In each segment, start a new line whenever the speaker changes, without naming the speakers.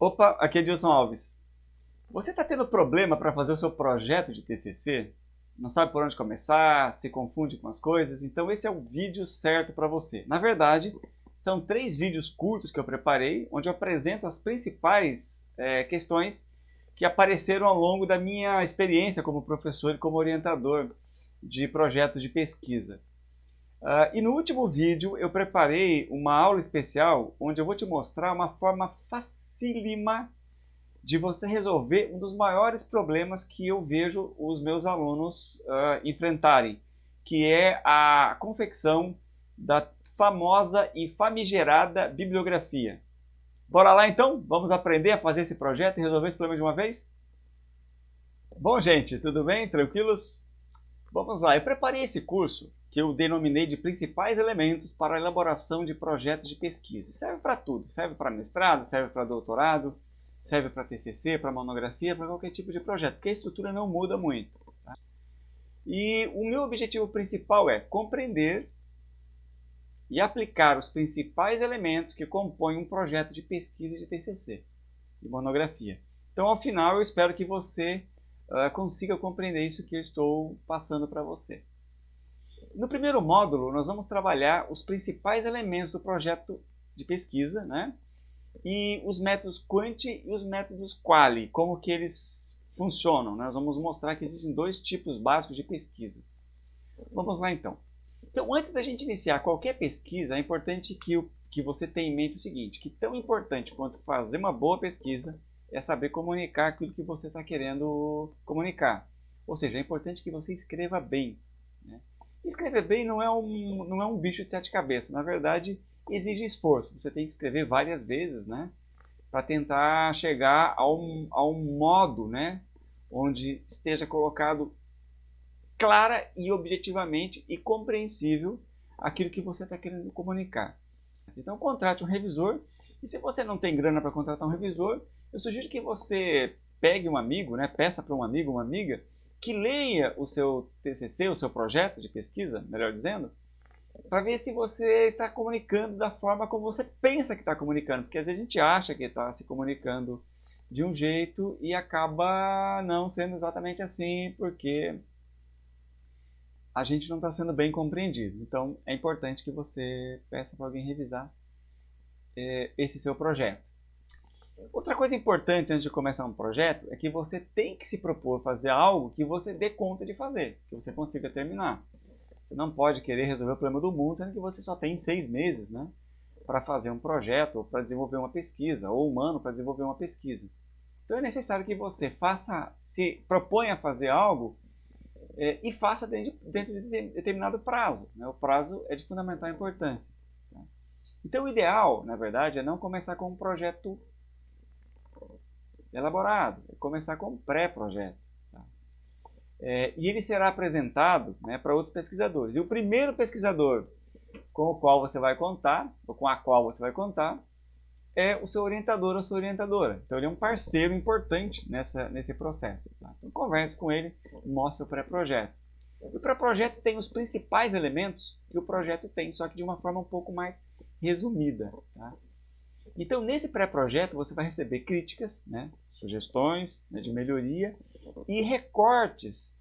Opa, aqui é Edilson Alves. Você está tendo problema para fazer o seu projeto de TCC? Não sabe por onde começar, se confunde com as coisas? Então esse é o vídeo certo para você. Na verdade, são 3 vídeos curtos que eu preparei, onde eu apresento as principais questões que apareceram ao longo da minha experiência como professor e como orientador de projetos de pesquisa. E no último vídeo eu preparei uma aula especial onde eu vou te mostrar uma forma facílima de você resolver um dos maiores problemas que eu vejo os meus alunos enfrentarem, que é a confecção da famosa e famigerada bibliografia. Bora lá então? Vamos aprender a fazer esse projeto e resolver esse problema de uma vez? Bom, gente, tudo bem? Tranquilos? Vamos lá, eu preparei esse curso que eu denominei de principais elementos para a elaboração de projetos de pesquisa. Serve para tudo, serve para mestrado, serve para doutorado, serve para TCC, para monografia, para qualquer tipo de projeto, porque a estrutura não muda muito. Tá? E o meu objetivo principal é compreender e aplicar os principais elementos que compõem um projeto de pesquisa de TCC e monografia. Então, ao final, eu espero que você consiga compreender isso que eu estou passando para você. No primeiro módulo, nós vamos trabalhar os principais elementos do projeto de pesquisa, né? E os métodos quanti e os métodos quali, como que eles funcionam. Né? Nós vamos mostrar que existem 2 tipos básicos de pesquisa. Vamos lá então. Então, antes da gente iniciar qualquer pesquisa, é importante que você tenha em mente o seguinte, que tão importante quanto fazer uma boa pesquisa é saber comunicar aquilo que você está querendo comunicar. Ou seja, é importante que você escreva bem. Né? Escrever bem não é um bicho de 7 cabeças. Na verdade, exige esforço. Você tem que escrever várias vezes, né? Para tentar chegar a um modo, né? Onde esteja colocado clara e objetivamente e compreensível aquilo que você está querendo comunicar. Então, contrate um revisor. E se você não tem grana para contratar um revisor, eu sugiro que você pegue um amigo, né? Peça para um amigo, uma amiga, que leia o seu TCC, o seu projeto de pesquisa, melhor dizendo, para ver se você está comunicando da forma como você pensa que está comunicando, porque às vezes a gente acha que está se comunicando de um jeito e acaba não sendo exatamente assim, porque a gente não está sendo bem compreendido. Então é importante que você peça para alguém revisar esse seu projeto. Outra coisa importante antes de começar um projeto é que você tem que se propor fazer algo que você dê conta de fazer, que você consiga terminar. Você não pode querer resolver o problema do mundo, sendo que você só tem 6 meses, né, para fazer um projeto, ou para desenvolver uma pesquisa, ou um ano para desenvolver uma pesquisa. Então é necessário que você se proponha a fazer algo e faça dentro de determinado prazo. Né? O prazo é de fundamental importância. Tá? Então o ideal, na verdade, é não começar com um projeto elaborado, é começar com um pré-projeto. E ele será apresentado, né, para outros pesquisadores. E o primeiro pesquisador com o qual você vai contar, ou com a qual você vai contar, é o seu orientador ou sua orientadora. Então ele é um parceiro importante nesse processo. Tá? Então converse com ele, mostre o pré-projeto. O pré-projeto tem os principais elementos que o projeto tem, só que de uma forma um pouco mais resumida. Tá? Então nesse pré-projeto você vai receber críticas, né, sugestões, né, de melhoria e recortes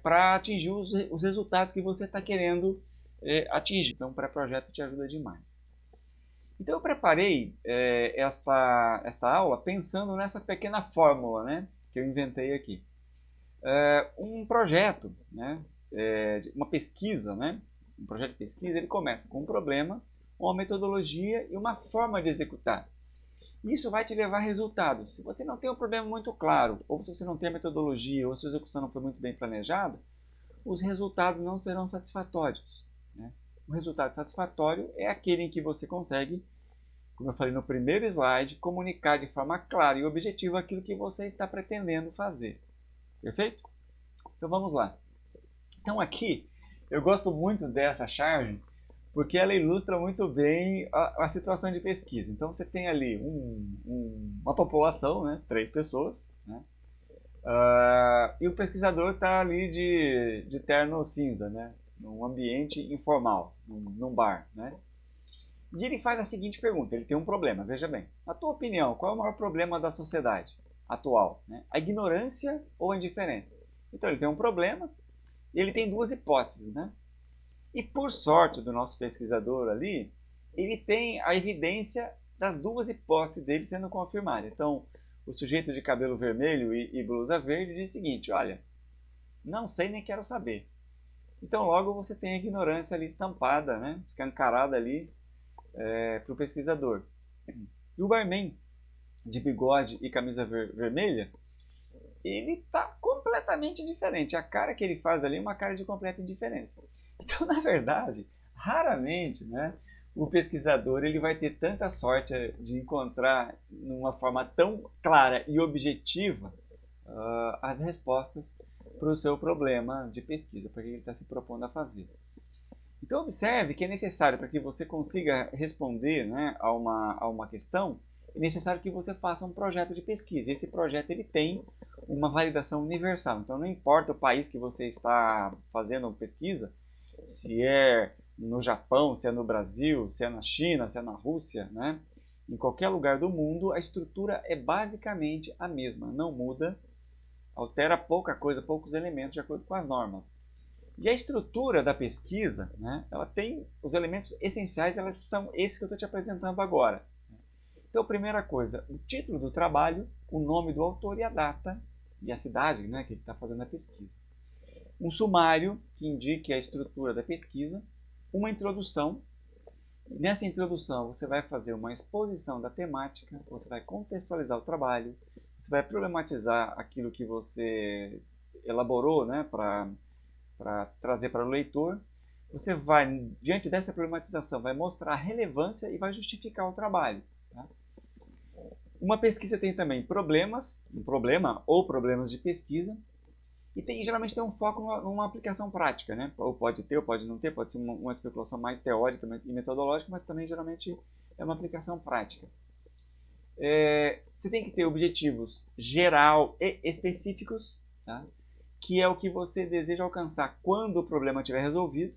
para atingir os resultados que você está querendo atingir. Então o pré-projeto te ajuda demais. Então eu preparei esta aula pensando nessa pequena fórmula, né, que eu inventei aqui. Um projeto, né, uma pesquisa, né, um projeto de pesquisa, ele começa com um problema, uma metodologia e uma forma de executar. Isso vai te levar a resultados. Se você não tem um problema muito claro, ou se você não tem a metodologia, ou se a execução não foi muito bem planejada, os resultados não serão satisfatórios. Né? O resultado satisfatório é aquele em que você consegue, como eu falei no primeiro slide, comunicar de forma clara e objetiva aquilo que você está pretendendo fazer. Perfeito? Então vamos lá. Então aqui, eu gosto muito dessa charge, porque ela ilustra muito bem a situação de pesquisa. Então você tem ali uma população, né, 3 pessoas, né, e o pesquisador está ali de terno cinza, né, num ambiente informal, num bar. Né. E ele faz a seguinte pergunta, ele tem um problema, veja bem. Na tua opinião, qual é o maior problema da sociedade atual? Né? A ignorância ou a indiferença? Então ele tem um problema e ele tem duas hipóteses, né? E por sorte do nosso pesquisador ali, ele tem a evidência das duas hipóteses dele sendo confirmadas. Então, o sujeito de cabelo vermelho e blusa verde diz o seguinte, olha, não sei nem quero saber. Então logo você tem a ignorância ali estampada, né? Escancarada ali para o pesquisador. E o barman de bigode e camisa vermelha, ele está completamente diferente. A cara que ele faz ali é uma cara de completa indiferença. Então, na verdade, raramente, né, o pesquisador ele vai ter tanta sorte de encontrar, numa forma tão clara e objetiva, as respostas para o seu problema de pesquisa, para o que ele está se propondo a fazer. Então, observe que é necessário, para que você consiga responder, né, a uma questão, é necessário que você faça um projeto de pesquisa. Esse projeto ele tem uma validação universal. Então, não importa o país que você está fazendo pesquisa, se é no Japão, se é no Brasil, se é na China, se é na Rússia, né? Em qualquer lugar do mundo, a estrutura é basicamente a mesma, não muda, altera pouca coisa, poucos elementos de acordo com as normas. E a estrutura da pesquisa, né, ela tem os elementos essenciais, elas são esses que eu estou te apresentando agora. Então, primeira coisa, o título do trabalho, o nome do autor e a data e a cidade, né, que ele está fazendo a pesquisa. Um sumário que indique a estrutura da pesquisa, uma introdução. Nessa introdução você vai fazer uma exposição da temática, você vai contextualizar o trabalho, você vai problematizar aquilo que você elaborou, né, para trazer para o leitor. Você vai, diante dessa problematização, vai mostrar a relevância e vai justificar o trabalho. Tá? Uma pesquisa tem também problemas, um problema ou problemas de pesquisa, e geralmente tem um foco numa aplicação prática, né? Ou pode ter, ou pode não ter, pode ser uma especulação mais teórica e metodológica, mas também geralmente é uma aplicação prática. Você tem que ter objetivos geral e específicos, tá? Que é o que você deseja alcançar quando o problema estiver resolvido.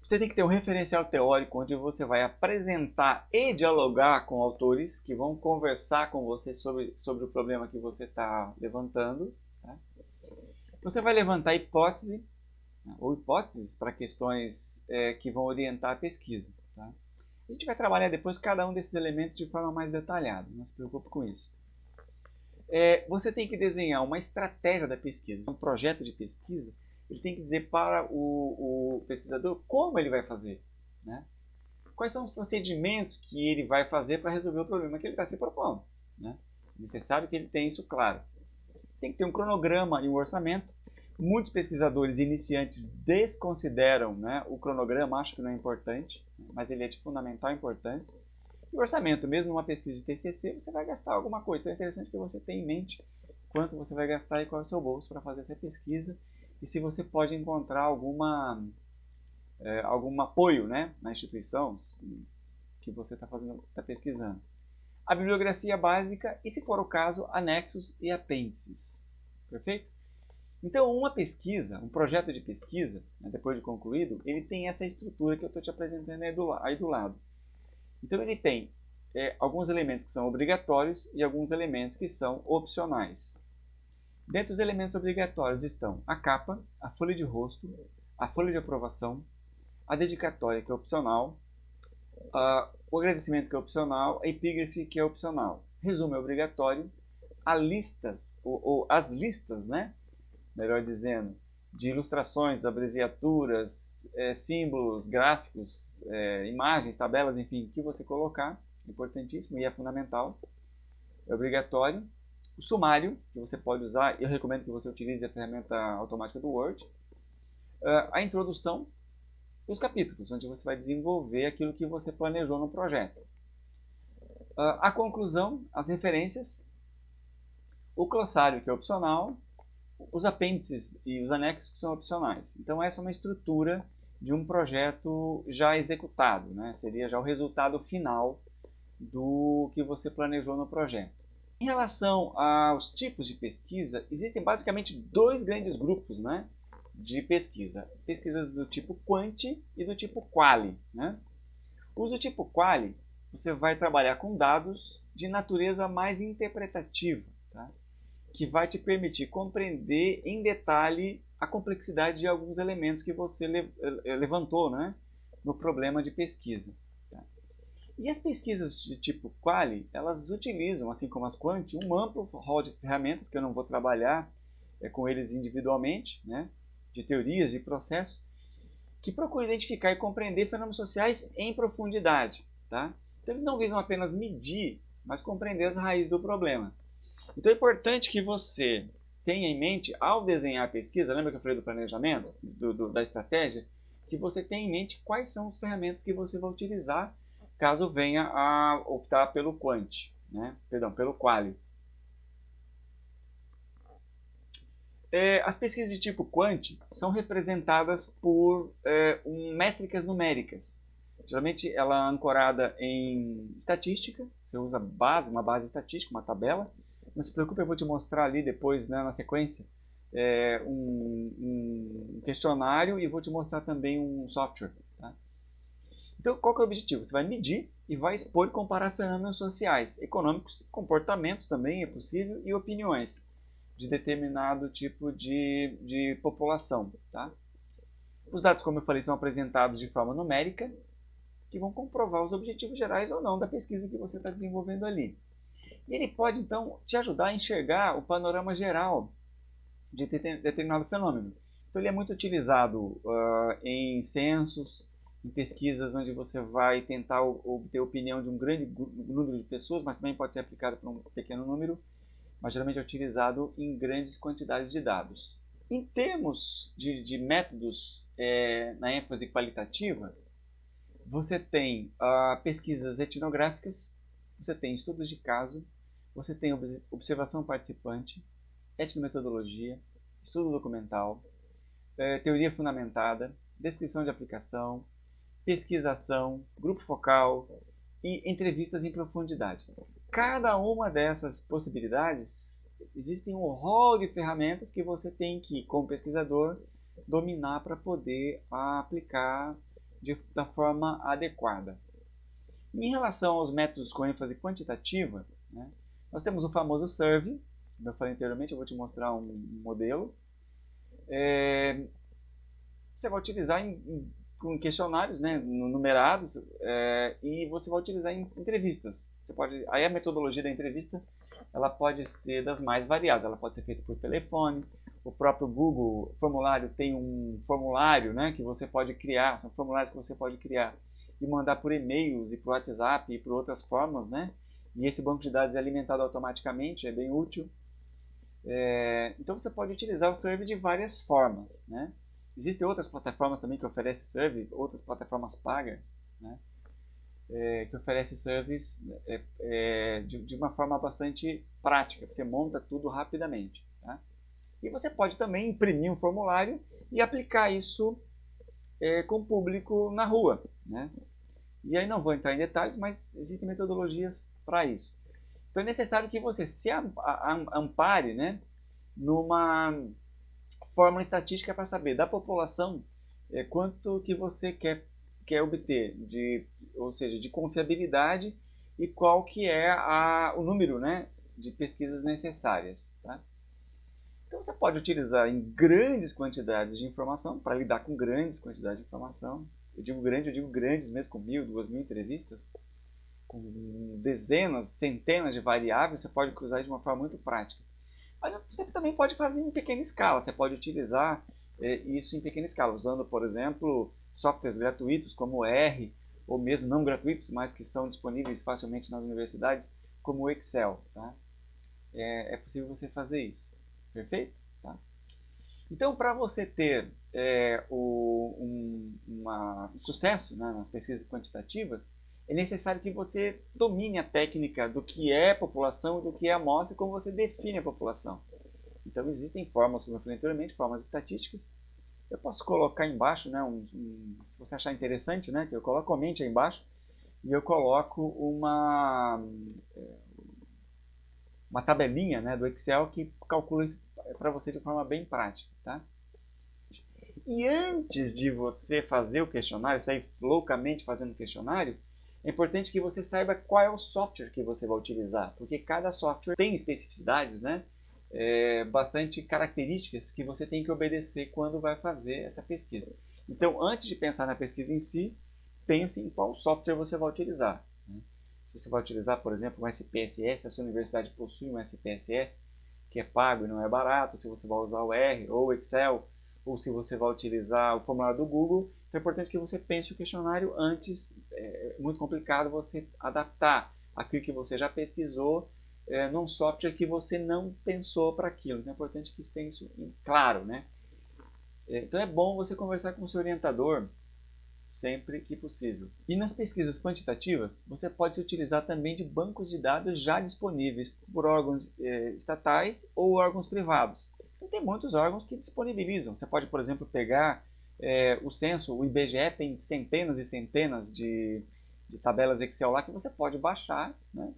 Você tem que ter um referencial teórico onde você vai apresentar e dialogar com autores que vão conversar com você sobre o problema que você está levantando. Tá? Você vai levantar hipótese, né, ou hipóteses para questões que vão orientar a pesquisa. Tá? A gente vai trabalhar depois cada um desses elementos de forma mais detalhada, não se preocupe com isso. Você tem que desenhar uma estratégia da pesquisa, um projeto de pesquisa. Ele tem que dizer para o pesquisador como ele vai fazer, né? Quais são os procedimentos que ele vai fazer para resolver o problema que ele está se propondo, né? É necessário que ele tenha isso claro. Tem que ter um cronograma e um orçamento. Muitos pesquisadores iniciantes desconsideram, né, o cronograma, acham que não é importante, mas ele é de fundamental importância. E o orçamento, mesmo numa pesquisa de TCC, você vai gastar alguma coisa. Então é interessante que você tenha em mente quanto você vai gastar e qual é o seu bolso para fazer essa pesquisa. E se você pode encontrar algum apoio, né, na instituição que você está pesquisando. A bibliografia básica e, se for o caso, anexos e apêndices. Perfeito? Então, uma pesquisa, um projeto de pesquisa, né, depois de concluído, ele tem essa estrutura que eu estou te apresentando aí do lado. Então, ele tem alguns elementos que são obrigatórios e alguns elementos que são opcionais. Dentre os elementos obrigatórios estão a capa, a folha de rosto, a folha de aprovação, a dedicatória, que é opcional, o agradecimento, que é opcional, a epígrafe, que é opcional. Resumo é obrigatório, as listas, né? Melhor dizendo, de ilustrações, abreviaturas, símbolos, gráficos, imagens, tabelas, enfim, que você colocar, importantíssimo e é fundamental, é obrigatório. O sumário, que você pode usar, eu recomendo que você utilize a ferramenta automática do Word. A introdução e os capítulos, onde você vai desenvolver aquilo que você planejou no projeto. A conclusão, as referências, o glossário, que é opcional, os apêndices e os anexos, que são opcionais. Então essa é uma estrutura de um projeto já executado, né? Seria já o resultado final do que você planejou no projeto. Em relação aos tipos de pesquisa, existem basicamente dois grandes grupos, né, de pesquisa. Pesquisas do tipo quant e do tipo quali, né? Os do tipo quali, você vai trabalhar com dados de natureza mais interpretativa, tá? Que vai te permitir compreender em detalhe a complexidade de alguns elementos que você levantou, né, no problema de pesquisa. Tá? E as pesquisas de tipo quali, elas utilizam, assim como as quant, um amplo rol de ferramentas que eu não vou trabalhar com eles individualmente, né, de teorias, de processos, que procuram identificar e compreender fenômenos sociais em profundidade. Tá? Então eles não visam apenas medir, mas compreender as raízes do problema. Então é importante que você tenha em mente, ao desenhar a pesquisa, lembra que eu falei do planejamento, da estratégia, que você tenha em mente quais são as ferramentas que você vai utilizar caso venha a optar pelo quant, né? Perdão, pelo quali. As pesquisas de tipo quant são representadas por métricas numéricas. Geralmente ela é ancorada em estatística, você usa uma base estatística, uma tabela. Não se preocupe, eu vou te mostrar ali depois, né, na sequência, um questionário e vou te mostrar também um software. Tá? Então, qual que é o objetivo? Você vai medir e vai expor e comparar fenômenos sociais, econômicos, comportamentos também é possível e opiniões de determinado tipo de população. Tá? Os dados, como eu falei, são apresentados de forma numérica, que vão comprovar os objetivos gerais ou não da pesquisa que você está desenvolvendo ali. E ele pode, então, te ajudar a enxergar o panorama geral de determinado fenômeno. Então, ele é muito utilizado em censos, em pesquisas onde você vai tentar obter a opinião de um grande número de pessoas, mas também pode ser aplicado para um pequeno número, mas geralmente é utilizado em grandes quantidades de dados. Em termos de métodos na ênfase qualitativa, você tem pesquisas etnográficas, você tem estudos de caso, você tem observação participante, etnometodologia, estudo documental, teoria fundamentada, descrição de aplicação, pesquisação, grupo focal e entrevistas em profundidade. Cada uma dessas possibilidades, existem um rol de ferramentas que você tem que, como pesquisador, dominar para poder aplicar da forma adequada. Em relação aos métodos com ênfase quantitativa, né, nós temos o famoso SURVEY, como eu falei anteriormente, eu vou te mostrar um modelo. Você vai utilizar com questionários, né, numerados, e você vai utilizar em entrevistas. Aí a metodologia da entrevista ela pode ser das mais variadas, ela pode ser feita por telefone, o próprio Google formulário tem um formulário, né, que você pode criar, são formulários que você pode criar e mandar por e-mails e por WhatsApp e por outras formas, né, e esse banco de dados é alimentado automaticamente, é bem útil. Então você pode utilizar o Survey de várias formas, né. Existem outras plataformas também que oferecem Survey, outras plataformas pagas, né, que oferecem surveys de uma forma bastante prática, você monta tudo rapidamente. Tá? E você pode também imprimir um formulário e aplicar isso com o público na rua. Né? E aí não vou entrar em detalhes, mas existem metodologias para isso. Então é necessário que você se ampare, né, numa fórmula estatística para saber da população quanto que você quer obter, ou seja, de confiabilidade e qual que é o número, né, de pesquisas necessárias. Tá? Então você pode utilizar em grandes quantidades de informação para lidar com grandes quantidades de informação. Eu digo grandes mesmo, com 1.000, 2.000 entrevistas, com dezenas, centenas de variáveis, você pode usar de uma forma muito prática. Mas você também pode fazer em pequena escala, você pode utilizar isso em pequena escala, usando, por exemplo, softwares gratuitos como o R, ou mesmo não gratuitos, mas que são disponíveis facilmente nas universidades, como o Excel. Tá? É possível você fazer isso. Perfeito? Tá? Então, para você ter um sucesso, né, nas pesquisas quantitativas, é necessário que você domine a técnica do que é população e do que é amostra e como você define a população. Então, existem formas, como eu falei anteriormente, formas estatísticas. Eu posso colocar embaixo, né, se você achar interessante, né, que eu coloco, comente aí embaixo, e eu coloco uma tabelinha, né, do Excel que calcula isso para você de forma bem prática. Tá? E antes de você fazer o questionário, sair loucamente fazendo o questionário, é importante que você saiba qual é o software que você vai utilizar, porque cada software tem especificidades, né? Bastante características que você tem que obedecer quando vai fazer essa pesquisa. Então, antes de pensar na pesquisa em si, pense em qual software você vai utilizar, né? Se você vai utilizar, por exemplo, um SPSS, a sua universidade possui um SPSS, que é pago e não é barato, se você vai usar o R ou o Excel, ou se você vai utilizar o formulário do Google, então é importante que você pense o questionário antes. É muito complicado você adaptar aquilo que você já pesquisou num software que você não pensou para aquilo. Então é importante que tenha isso claro, né? Então é bom você conversar com o seu orientador sempre que possível. E nas pesquisas quantitativas, você pode se utilizar também de bancos de dados já disponíveis por órgãos estatais ou órgãos privados. Então, tem muitos órgãos que disponibilizam. Você pode, por exemplo, pegar o censo, o IBGE tem centenas e centenas de tabelas Excel lá que você pode baixar, né,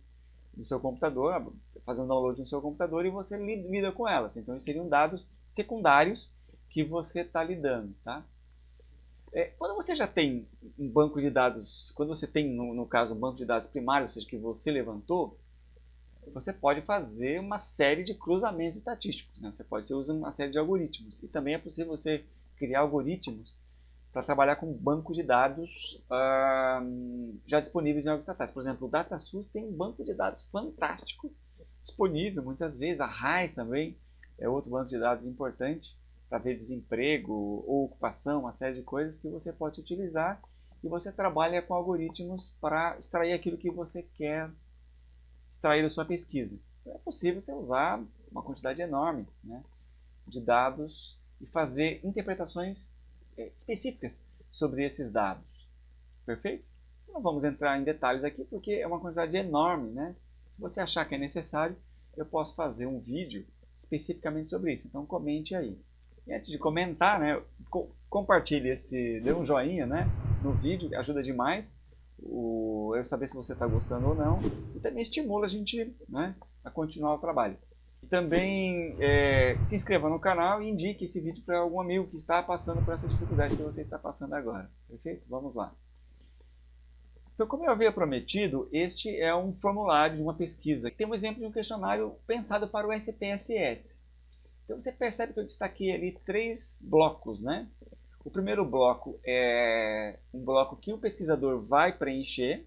no seu computador, fazer um download no seu computador e você lida com elas. Então, esses seriam dados secundários que você está lidando, tá? Quando você já tem um banco de dados, quando você tem, no caso, um banco de dados primário, ou seja, que você levantou, você pode fazer uma série de cruzamentos estatísticos, né? Você pode usar uma série de algoritmos. E também é possível você criar algoritmos para trabalhar com banco de dados já disponíveis em órgãos estatais. Por exemplo, o DataSUS tem um banco de dados fantástico disponível, muitas vezes. A RAIS também é outro banco de dados importante para ver desemprego ou ocupação, uma série de coisas que você pode utilizar e você trabalha com algoritmos para extrair aquilo que você quer extrair da sua pesquisa. É possível você usar uma quantidade enorme, né, de dados e fazer interpretações específicas sobre esses dados. Perfeito? Não vamos entrar em detalhes aqui porque é uma quantidade enorme, né? Se você achar que é necessário, eu posso fazer um vídeo especificamente sobre isso. Então comente aí. E antes de comentar, né, compartilhe dê um joinha, né, no vídeo, ajuda demais eu saber se você está gostando ou não. E também estimula a gente, né, a continuar o trabalho. E também se inscreva no canal e indique esse vídeo para algum amigo que está passando por essa dificuldade que você está passando agora. Perfeito? Vamos lá. Então, como eu havia prometido, este é um formulário de uma pesquisa. Tem um exemplo de um questionário pensado para o SPSS. Então você percebe que eu destaquei ali 3 blocos, né? O primeiro bloco é um bloco que o pesquisador vai preencher.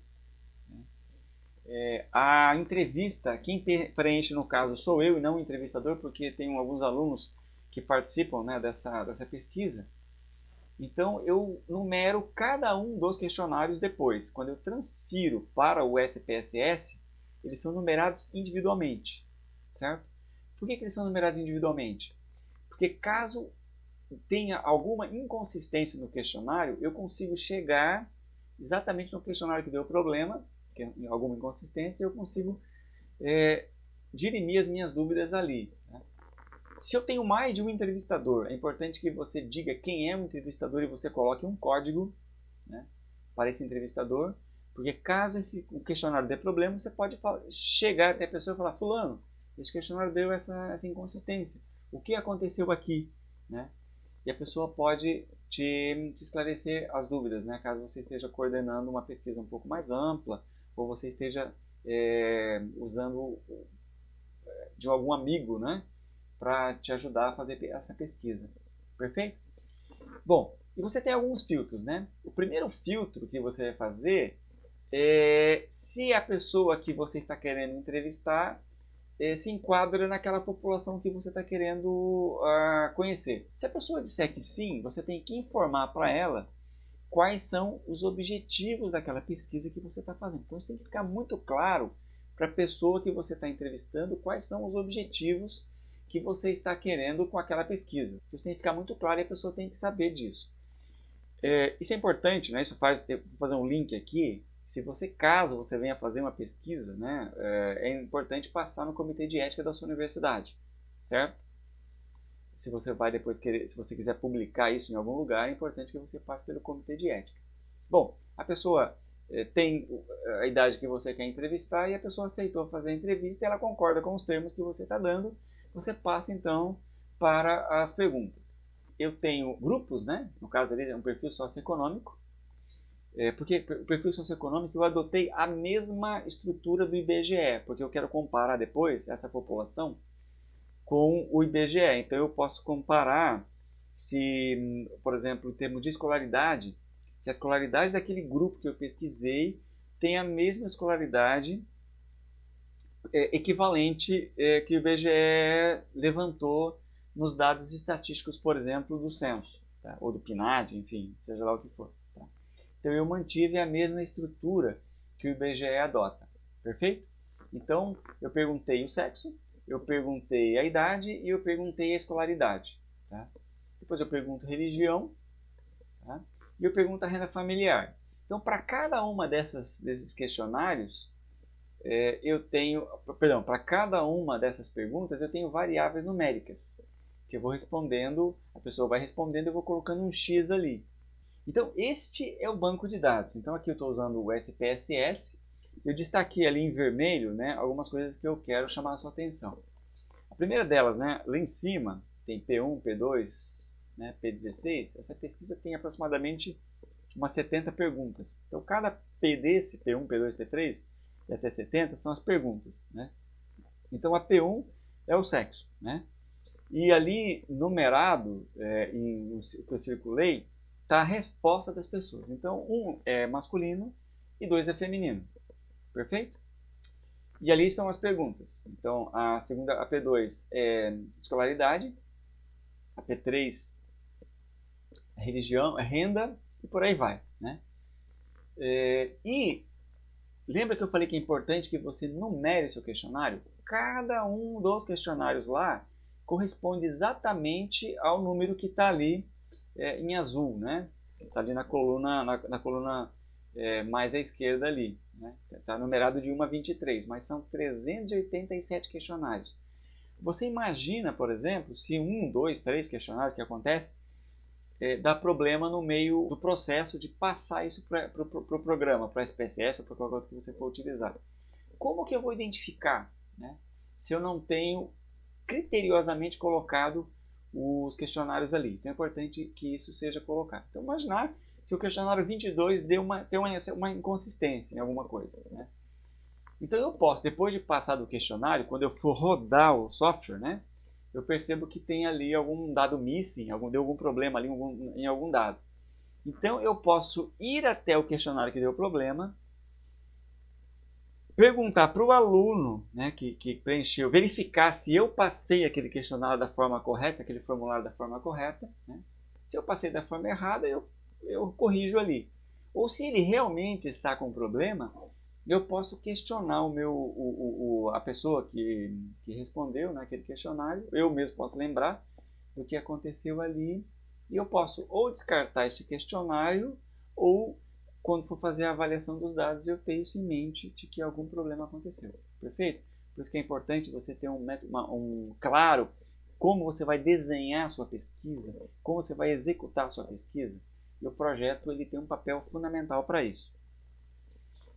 A entrevista, quem preenche no caso sou eu e não o entrevistador, porque tem alguns alunos que participam, né, dessa pesquisa. Então eu numero cada um dos questionários depois. Quando eu transfiro para o SPSS, eles são numerados individualmente, certo? Por que eles são numerados individualmente? Porque caso tenha alguma inconsistência no questionário, eu consigo chegar exatamente no questionário que deu problema, que é alguma inconsistência, eu consigo dirimir as minhas dúvidas ali, né? Se eu tenho mais de um entrevistador, é importante que você diga quem é o entrevistador e você coloque um código, né, para esse entrevistador, porque caso o questionário dê problema, você pode chegar até a pessoa e falar: fulano, esse questionário deu essa inconsistência, o que aconteceu aqui, né? E a pessoa pode te esclarecer as dúvidas, né? Caso você esteja coordenando uma pesquisa um pouco mais ampla, ou você esteja usando de algum amigo, né, para te ajudar a fazer essa pesquisa. Perfeito? Bom, e você tem alguns filtros, né? O primeiro filtro que você vai fazer é se a pessoa que você está querendo entrevistar se enquadra naquela população que você está querendo conhecer. Se a pessoa disser que sim, você tem que informar para ela quais são os objetivos daquela pesquisa que você está fazendo. Então, isso tem que ficar muito claro para a pessoa que você está entrevistando quais são os objetivos que você está querendo com aquela pesquisa. Isso tem que ficar muito claro e a pessoa tem que saber disso. Isso é importante, né? Vou fazer um link aqui. Se você, caso você venha fazer uma pesquisa, né, é importante passar no comitê de ética da sua universidade, certo? Se você vai depois se você quiser publicar isso em algum lugar, é importante que você passe pelo comitê de ética. Bom, a pessoa tem a idade que você quer entrevistar e a pessoa aceitou fazer a entrevista e ela concorda com os termos que você está dando. Você passa então para as perguntas. eu tenho grupos, né? No caso ali é um perfil socioeconômico, porque o perfil socioeconômico eu adotei a mesma estrutura do IBGE, porque eu quero comparar depois essa população com o IBGE. Então eu posso comparar se, por exemplo, em termos de escolaridade, se a escolaridade daquele grupo que eu pesquisei tem a mesma escolaridade equivalente que o IBGE levantou nos dados estatísticos, por exemplo, do censo, tá? Ou do PNAD, enfim, seja lá o que for. Tá? Então eu mantive a mesma estrutura que o IBGE adota, perfeito? Então eu perguntei o sexo, eu perguntei a idade e eu perguntei a escolaridade. Tá? Depois eu pergunto religião, tá? E eu pergunto a renda familiar. Então para cada uma desses questionários, eu tenho, perdão, para cada uma dessas perguntas eu tenho variáveis numéricas, que eu vou respondendo, a pessoa vai respondendo, eu vou colocando um X ali. Então este é o banco de dados. Então aqui eu estou usando o SPSS, eu destaquei ali em vermelho, né, algumas coisas que eu quero chamar a sua atenção. A primeira delas, né, lá em cima, tem P1, P2, né, P16, essa pesquisa tem aproximadamente umas 70 perguntas. Então cada P desse, P1, P2, P3, e até 70 são as perguntas, né? Então a P1 é o sexo, né? E ali numerado, que eu circulei, está a resposta das pessoas. Então 1 é masculino e 2 é feminino, perfeito? E ali estão as perguntas. Então a P2 é escolaridade, a P3 é religião, é renda e por aí vai, né? E lembra que eu falei que é importante que você numere seu questionário? Cada um dos questionários lá corresponde exatamente ao número que está ali em azul, né? Está ali na coluna mais à esquerda ali. Está numerado de 1 a 23, mas são 387 questionários. Você imagina, por exemplo, se 1, 2, 3 questionários que acontece, dá problema no meio do processo de passar isso para o programa, para a SPSS ou para qualquer outro que você for utilizar. Como que eu vou identificar, né, se eu não tenho criteriosamente colocado os questionários ali? Então é importante que isso seja colocado. Então imaginar que o questionário 22 tem uma inconsistência em alguma coisa, né? Então eu posso, depois de passar do questionário, quando eu for rodar o software, né, eu percebo que tem ali algum dado missing, deu algum problema ali em algum dado. Então eu posso ir até o questionário que deu problema, perguntar para o aluno, né, que preencheu, verificar se eu passei aquele questionário da forma correta, aquele formulário da forma correta, né? Se eu passei da forma errada, eu corrijo ali. Ou se ele realmente está com problema, eu posso questionar a pessoa que respondeu naquele questionário, eu mesmo posso lembrar do que aconteceu ali, e eu posso ou descartar este questionário, ou quando for fazer a avaliação dos dados, eu ter isso em mente de que algum problema aconteceu. Perfeito? Por isso que é importante você ter claro como você vai desenhar a sua pesquisa, como você vai executar a sua pesquisa, e o projeto ele tem um papel fundamental para isso.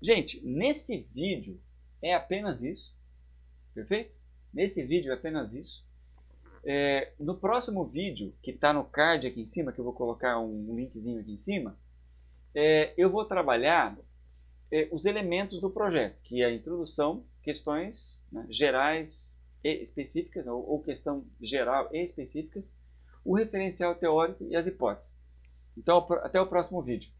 Gente, nesse vídeo é apenas isso, perfeito? Nesse vídeo é apenas isso. No próximo vídeo, que está no card aqui em cima, que eu vou colocar um linkzinho aqui em cima, eu vou trabalhar os elementos do projeto, que é a introdução, questões, né, gerais e específicas, ou questão geral e específicas, o referencial teórico e as hipóteses. Então, até o próximo vídeo.